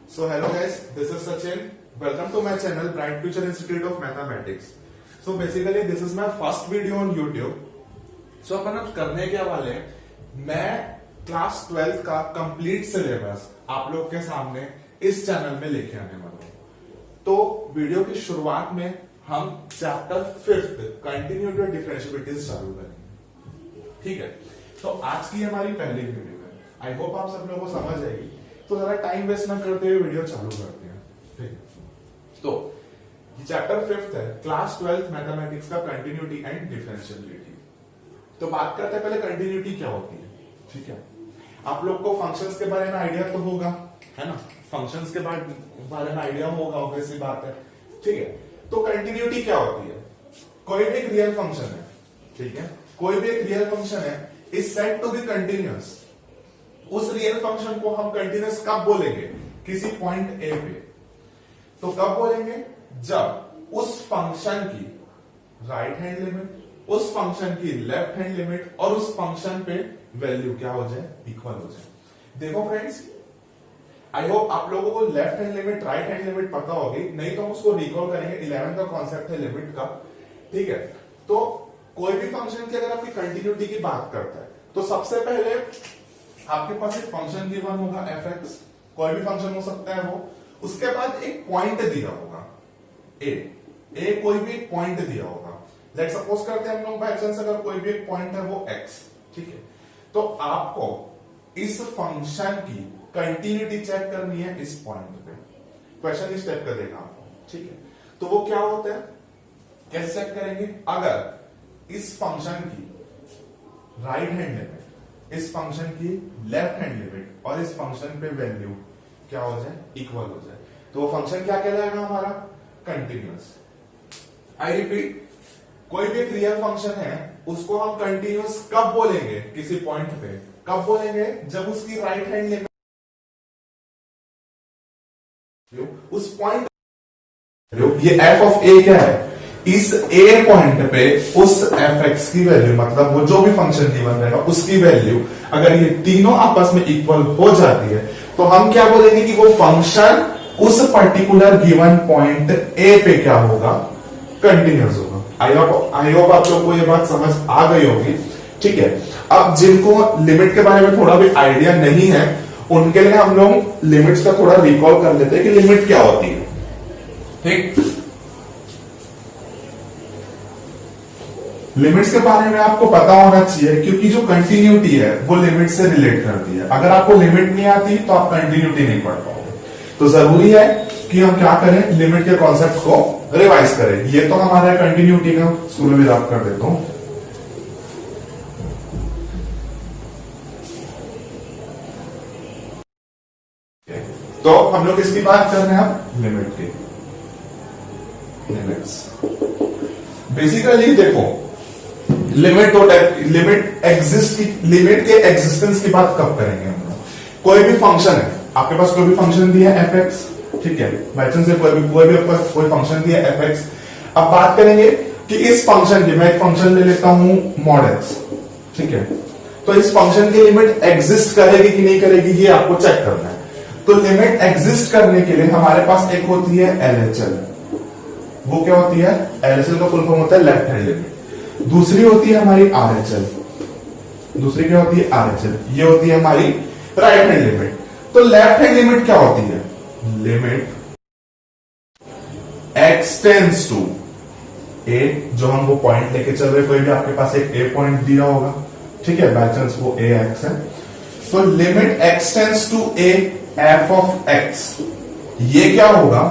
So hello guys, this is Sachin. Welcome to my channel Bright Future Institute of Mathematics. So basically this is my first video on YouTube. So अपन अब करने क्या वाले हैं, मैं class 12 का complete syllabus आप लोग के सामने इस चैनल में लेके आने वाला हूं। तो वीडियो की शुरुआत में हम चैप्टर 5 कंटिन्यूटी ऑफ डिफरेंशिएबिलिटीज चालू करेंगे। ठीक है, तो आज की हमारी पहली वीडियो है। आई होप आप सब लोगों को समझ आएगी। तो जरा टाइम वेस्ट ना करते हुए वीडियो चालू करते हैं। ठीक है, तो चैप्टर 5 है क्लास 12 मैथमेटिक्स का कंटिन्यूटी एंड डिफरेंशिएबिलिटी। तो बात करते हैं पहले कंटिन्यूटी क्या होती है। ठीक है, आप लोग को फंक्शंस के बारे में आइडिया तो होगा, है ना। फंक्शंस के बारे में आइडिया होगा, ऑब्वियसली बात है। ठीक है, तो कंटिन्यूटी क्या होती है, कोई भी एक रियल फंक्शन है। ठीक है, कोई भी एक रियल फंक्शन है is said to be continuous. उस रियल फंक्शन को हम कंटिन्यूअस कब बोलेंगे, किसी पॉइंट ए पे। तो कब बोलेंगे, जब उस फंक्शन की राइट हैंड लिमिट, उस फंक्शन की लेफ्ट हैंड लिमिट और उस फंक्शन पे वैल्यू क्या हो जाए, इक्वल हो जाए। देखो फ्रेंड्स, आई होप आप लोगों को left hand limit right hand limit पता होगी, नहीं तो हम उसको रिकॉल करेंगे। 11 का कॉन्सेप्ट है लिमिट का। ठीक है, तो कोई भी फंक्शन की अगर आपकी कंटिन्यूटी की बात करता है तो सबसे पहले आपके पास एक फंक्शन गिवन होगा fx, कोई भी फंक्शन हो सकता है वो। उसके बाद एक पॉइंट दिया होगा a कोई भी एक पॉइंट दिया होगा। लेट सपोज करते हैं हम लोग बाय चांस अगर कोई भी एक पॉइंट है वो x। ठीक है, तो आपको इस फंक्शन की कंटिन्यूटी चेक करनी है इस पॉइंट पे। क्वेश्चन इस टाइप का देगा आपको। ठीक है, तो वो क्या होता है, कैसे चेक करेंगे, अगर इस फंक्शन की राइट हैंड लिमिट, इस फंक्शन की लेफ्ट हैंड लिमिट और इस फंक्शन पे वैल्यू क्या हो जाए, इक्वल हो जाए, तो वो फंक्शन क्या कहलाएगा हमारा, कंटिन्यूअस। आई रिपीट, कोई भी एक रियल फंक्शन है उसको हम कंटिन्यूअस कब बोलेंगे, किसी पॉइंट पे। कब बोलेंगे, जब उसकी राइट हैंड लिमिट उस पॉइंट, ये f ऑफ a क्या है, इस a पॉइंट पे उस fx की वैल्यू, मतलब वो जो भी फंक्शन गिवन रहेगा उसकी वैल्यू अगर ये तीनों आपस में इक्वल हो जाती है तो हम क्या बोलेंगे कि वो फंक्शन उस पर्टिकुलर गिवन पॉइंट a पे क्या होगा, कंटिन्यूअस होगा। आई होप आप लोग को ये बात समझ आ गई होगी। ठीक है, अब जिनको लिमिट के बारे में थोड़ा भी आइडिया नहीं है उनके लिए हम लोग लिमिट्स का थोड़ा रिकॉल कर लेते हैं कि लिमिट क्या होती है। ठीक, लिमिट्स के बारे में आपको पता होना चाहिए क्योंकि जो कंटिन्यूटी है वो लिमिट से रिलेट करती है। अगर आपको लिमिट नहीं आती तो आप कंटिन्यूटी नहीं पढ़ पाओगे। तो जरूरी है कि हम क्या करें, लिमिट के कॉन्सेप्ट को रिवाइज करें। ये तो हमारा कंटिन्यूटी का स्कूल में रब कर देता हूं। तो हम लोग इसकी बात कर रहे हैं अब लिमिट की। लिमिट्स बेसिकली देखो, लिमिट के एग्जिस्टेंस की बात कब करेंगे हम लोग। कोई भी फंक्शन है, आपके पास कोई भी फंक्शन दिया है fx। ठीक है, बाई चांस कोई फंक्शन दिया है fx। अब बात करेंगे कि इस फंक्शन की, मैं एक फंक्शन ले लेता हूं mod x। ठीक है, तो इस फंक्शन की लिमिट एग्जिस्ट करेगी कि नहीं करेगी ये आपको चेक करना है। तो लिमिट एग्जिस्ट करने के लिए हमारे पास एक होती है LHL। वो क्या होती है, LHL का फुल फॉर्म होता है लेफ्ट हैंड लिमिट। दूसरी होती है हमारी RHL। दूसरी क्या होती है, RHL। ये होती है हमारी राइट हैंड लिमिट। तो लेफ्ट हैंड लिमिट क्या होती है, limit x tends to a, जो हम वो पॉइंट लेके चल रहे, कोई भी आपके पास एक a पॉइंट दिया होगा। ठीक है, बाय चांस वो ax है। तो limit x tends to a f of x, ये क्या होगा,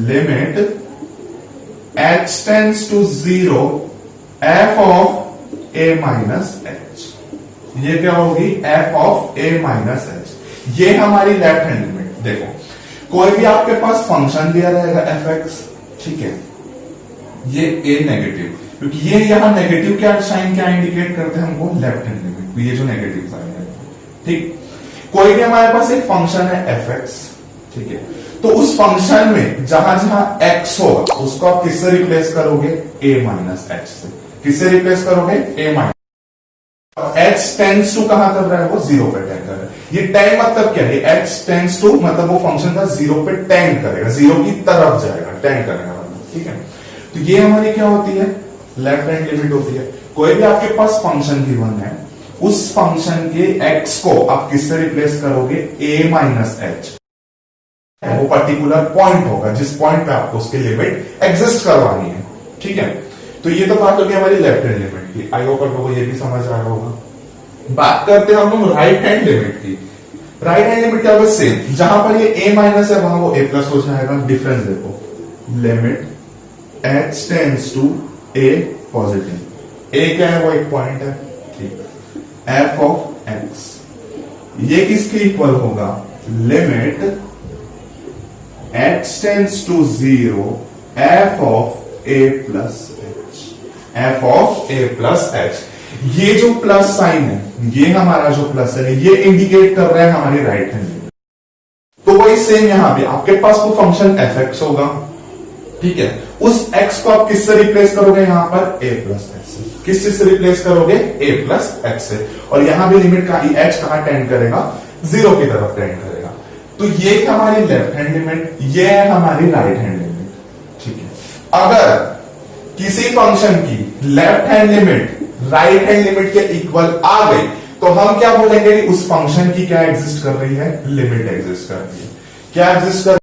limit h tends to 0 f of a minus h। ये क्या होगी, f of a minus h। ये हमारी लेफ्ट हैंड लिमिट। देखो, कोई भी आपके पास फंक्शन दिया रहेगा fx। ठीक है, ये a नेगेटिव, क्योंकि ये यहां नेगेटिव क्या साइन क्या इंडिकेट करते हैं हमको, लेफ्ट हैंड लिमिट। ये जो नेगेटिव साइन है। ठीक, कोई भी हमारे पास एक फंक्शन है fx। ठीक है, तो उस फंक्शन में जहां जहां x होगा उसको आप किससे रिप्लेस करोगे, a माइनस h से। किससे रिप्लेस करोगे, a minus. h tends to कहां कर रहा है, वो 0 पे टेंड कर रहा है। ये टेंड मतलब क्या है, h टेंड्स टू मतलब वो फंक्शन का जीरो पे टेंड करेगा, जीरो की तरफ जाएगा, टेंड करेगा मतलब, ठीक है। तो ये हमारी क्या होती है, लेफ्ट हैंड लिमिट होती है। कोई भी आपके पास फंक्शन गिवन है, उस फंक्शन के x को आप किससे रिप्लेस करोगे, a माइनस एच, वो पर्टिकुलर पॉइंट होगा जिस पॉइंट पे आपको उसकी लिमिट एग्जिस्ट करवानी है, ठीक है। तो ये तो बात होगी हमारी लेफ्ट हैंड लिमिट की, आई होप आपको ये भी समझ आया होगा। बात करते हैं हम लोग राइट हैंड लिमिट की। राइट हैंड लिमिट क्या होगा, सेम, जहां पर ये a माइनस है वहां वो a प्लस हो जाएगा। डिफरेंस देखो, limit h tends to a positive, a क्या है, वो एक पॉइंट है, ठीक है। f ऑफ x ये किसके इक्वल होगा, limit h tends to 0 f of a plus h, f of a plus h। ये जो प्लस साइन है, ये हमारा जो प्लस है, ये इंडिकेट कर रहा है हमारी राइट हैंड लिमिट। तो वही सेम यहां पे आपके पास वो फंक्शन fx होगा, ठीक है। उस x को आप किससे रिप्लेस करोगे, यहां पर a प्लस x से। किस चीज से रिप्लेस करोगे, a प्लस x से। और यहां भी लिमिट का h कहां टेंड करेगा, जीरो की तरफ टेंड करेगा। तो ये हमारी लेफ्ट हैंड लिमिट, ये है हमारी राइट हैंड लिमिट, ठीक है। अगर किसी फंक्शन की left hand limit right hand limit के इक्वल आ गई तो हम क्या बोलेंगे कि उस फंक्शन की क्या एग्जिस्ट कर रही है, लिमिट एग्जिस्ट कर रही है। क्या एग्जिस्ट कर,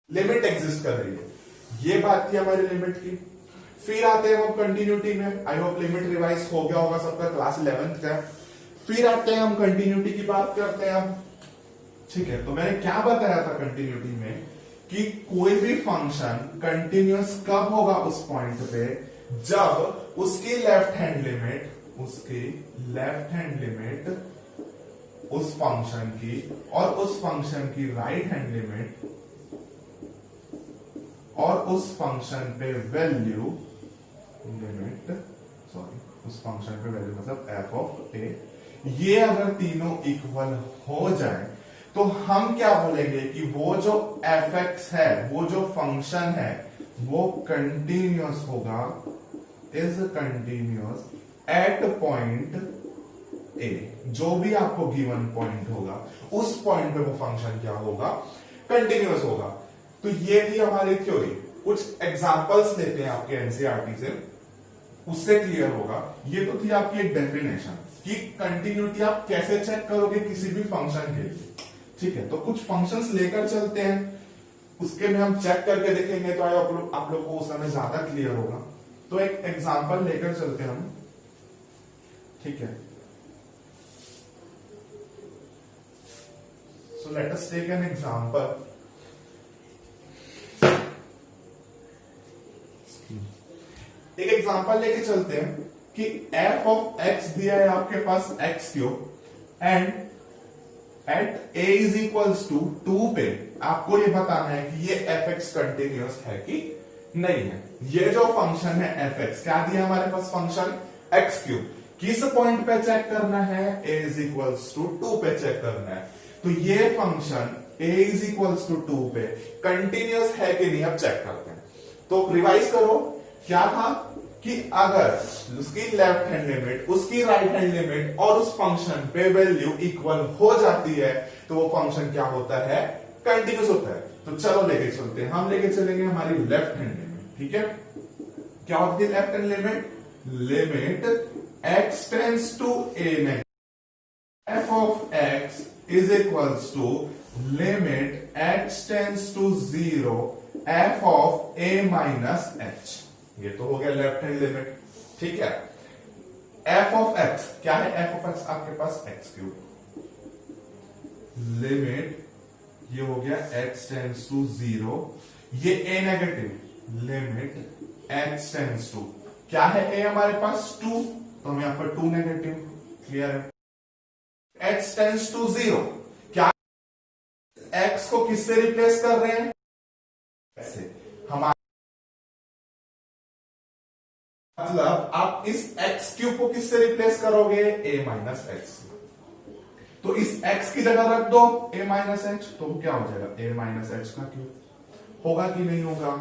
लिमिट एग्जिस्ट कर रही है। ये बात थी हमारी लिमिट की। फिर आते हैं हम कंटिन्यूटी में। आई होप लिमिट रिवाइज हो गया होगा सबका, क्लास 11th का। फिर आते हैं हम कंटिन्यूटी की बात करते हैं हम, ठीक है। तो मैंने क्या बताया था कंटिन्यूटी में कि कोई भी फंक्शन कंटिन्यूअस कब होगा उस पॉइंट पे, जब उसकी लेफ्ट हैंड लिमिट, उसकी लेफ्ट हैंड लिमिट उस फंक्शन की और उस फंक्शन की राइट हैंड लिमिट और उस फंक्शन पे वैल्यू लिमिट, सॉरी उस फंक्शन पे वैल्यू मतलब f ऑफ a, ये अगर तीनों इक्वल हो जाए तो हम क्या बोलेंगे कि वो जो fx है, वो जो फंक्शन है वो कंटिन्यूअस होगा, is continuous at point A. जो भी आपको गिवन पॉइंट होगा उस पॉइंट पे वो फंक्शन क्या होगा, कंटिन्यूअस होगा। तो ये थी हमारी थ्योरी। कुछ एग्जांपल्स लेते हैं आपके एनसीईआरटी से, उससे क्लियर होगा। ये तो थी आपकी एक डेफिनेशन कि कंटिन्यूटी आप कैसे चेक करोगे किसी भी फंक्शन के लिए, ठीक है। तो कुछ फंक्शंस लेकर चलते हैं, उसके में हम चेक करके देखेंगे तो आप लोग को उस समय ज्यादा क्लियर होगा। तो एक एग्जांपल लेकर चलते हैं हम, ठीक है। So let us take an example. एक एग्जांपल लेके चलते हैं कि f ऑफ x दिया है आपके पास x cube and at a is equals to 2 पे आपको ये बताना है कि ये fx कंटिन्यूअस है कि नहीं है। ये जो फंक्शन है fx, क्या दिया हमारे पास फंक्शन x क्यूब, किस पॉइंट पे चेक करना है, a इज इक्वल्स टू 2 पे चेक करना है। तो ये function a is equals to 2 पे कंटिन्यूअस है कि नहीं, अब चेक करते हैं। तो रिवाइज करो, क्या था कि अगर उसकी लेफ्ट हैंड लिमिट, उसकी राइट हैंड लिमिट और उस फंक्शन पे वैल्यू इक्वल हो जाती है तो वो फंक्शन क्या होता है, कंटिन्यूअस होता है। तो चलो लेके चलते हैं, हम लेके चलेंगे हमारी लेफ्ट हैंड लिमिट, ठीक है। क्या होती है left hand limit, limit x tends to a, f of x is equals to limit x tends to 0 f of a minus h। ये तो हो गया लेफ्ट हैंड लिमिट, ठीक है। f ऑफ x क्या है, f ऑफ x आपके पास x क्यूब, लिमिट ये हो गया x टेंड्स टू 0, ये a negative, limit x tends to क्या है a हमारे पास 2, तो हम यहां पर 2 नेगेटिव, क्लियर है। x टेंड्स टू 0, क्या x को किससे रिप्लेस कर रहे हैं, से हमारे मतलब आप इस x क्यूब को किससे रिप्लेस करोगे, a माइनस x। तो इस x की जगह रख दो a माइनस h, तो क्या हो जाएगा a माइनस h का क्यूब। होगा कि नहीं होगा,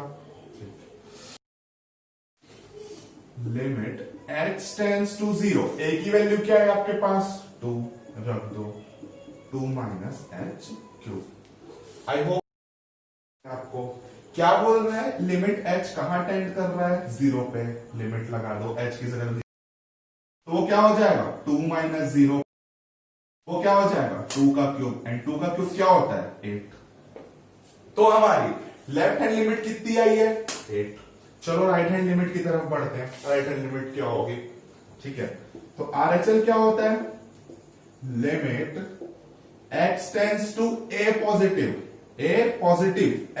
limit x tends to 0, a की वैल्यू क्या है आपके पास 2, रख दो 2 minus H cube. I hope आपको क्या बोल रहा है, लिमिट एच कहां टेंड कर रहा है, 0 पे। लिमिट लगा दो एच की जगह, तो वो क्या हो जाएगा 2 माइनस 0, वो क्या हो जाएगा 2 का क्यूब, एंड 2 का क्यूब क्या होता है 8। तो हमारी लेफ्ट हैंड लिमिट कितनी आई है 8। चलो राइट हैंड लिमिट की तरफ बढ़ते हैं। राइट हैंड लिमिट क्या होगी, ठीक है, तो RHL क्या होता है, limit x tends to a positive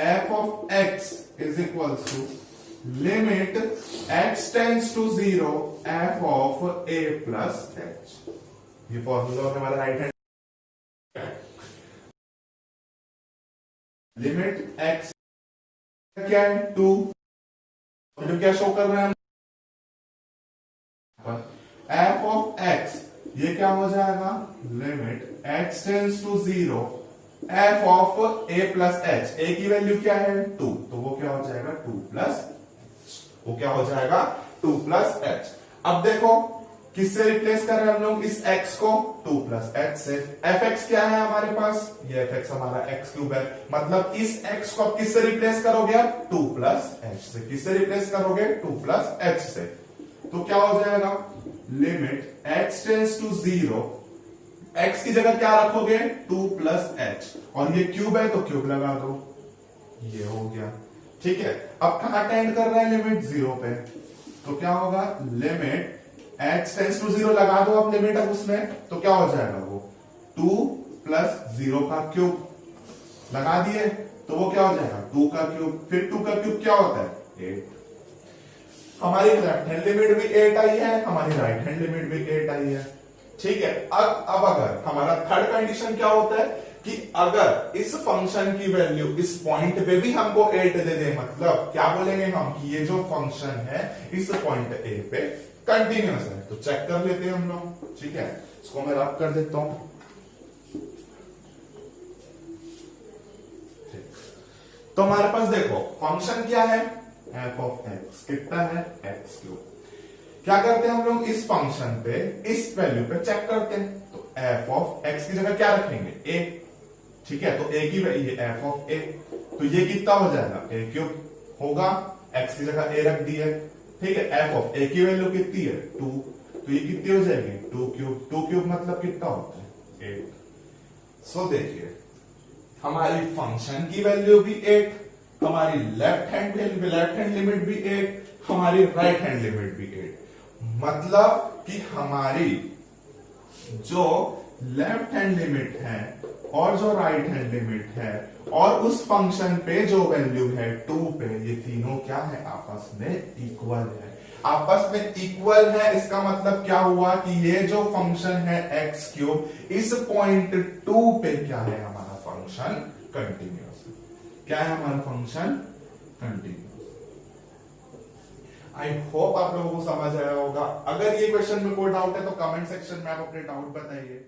f of x is equals to limit x tends to 0 f of a plus h। ये फॉर्मूला हमारा राइट हैंड, लिमिट x क्या है 2, तो क्या शो कर रहे हैं हम, f ऑफ x ये क्या हो जाएगा, limit x tends to 0 f of a plus h। a की वैल्यू क्या है 2, तो वो क्या हो जाएगा 2 प्लस, वो क्या हो जाएगा 2 प्लस h। अब देखो किससे रिप्लेस कर रहे हैं हम लोग इस x को, 2 प्लस h से। fx क्या है हमारे पास, ये fx हमारा x क्यूब है, मतलब इस x को आप किससे रिप्लेस करोगे, 2 प्लस h से। किससे रिप्लेस करोगे 2 प्लस h से, तो क्या हो जाएगा, limit x tends to 0, x की जगह क्या रखोगे 2 प्लस h, और ये क्यूब है तो क्यूब लगा दो, ये हो गया, ठीक है। अब कहां टेंड कर रहा है, लिमिट 0 पे, तो क्या होगा, लिमिट x टेंड्स टू 0 लगा दो आप लिमिट, अब उसमें तो क्या हो जाएगा, वो 2 प्लस 0 का क्यूब लगा दिए, तो वो क्या हो जाएगा 2 का क्यूब, फिर 2 का क्यूब क्या होता है 8। हमारी लेफ्ट हैंड लिमिट भी 8 आई है, हमारी राइट हैंड लिमिट भी 8 आई है, ठीक है। अब अगर हमारा थर्ड कंडीशन क्या होता है कि अगर इस फंक्शन की वैल्यू इस पॉइंट पे भी हमको 8 दे दे, मतलब क्या बोलेंगे हम कि ये जो फंक्शन है इस पॉइंट ए पे कंटिन्यूअस है, तो चेक कर लेते हैं हम लोग, ठीक है। इसको मैं रब कर देता हूं, तो हमारे पास देखो फंक्शन क्या है f ऑफ x, कितना है x क्यूब। क्या करते हैं हम लोग इस फंक्शन पे इस वैल्यू पे चेक करते हैं, तो f ऑफ x की जगह क्या रखेंगे a, ठीक है, तो a की वैल्यू f ऑफ a, तो ये कितना हो जाएगा a क्यूब होगा, x की जगह a रख दी है, ठीक है। f ऑफ a की वैल्यू कितनी है 2, तो ये कितनी हो जाएगी 2 क्यूब, 2 क्यूब मतलब कितना होता है 8। सो देखिए हमारी फंक्शन की वैल्यू भी 8, हमारी लेफ्ट हैंड लिमिट भी 8, हमारी राइट हैंड लिमिट भी 8, मतलब कि हमारी जो लेफ्ट हैंड लिमिट है और जो राइट हैंड लिमिट है और उस फंक्शन पे जो वैल्यू है 2 पे, ये तीनों क्या है आपस में इक्वल है, आपस में इक्वल है। इसका मतलब क्या हुआ कि ये जो फंक्शन है x क्यूब, इस पॉइंट 2 पे क्या है हमारा फंक्शन कंटिन्यूअस, क्या है हमारा फंक्शन कंटिन्यूअस। आई होप आप लोगों को समझ आया होगा। अगर ये क्वेश्चन में कोई डाउट है तो कमेंट सेक्शन में आप अपने डाउट बताइए।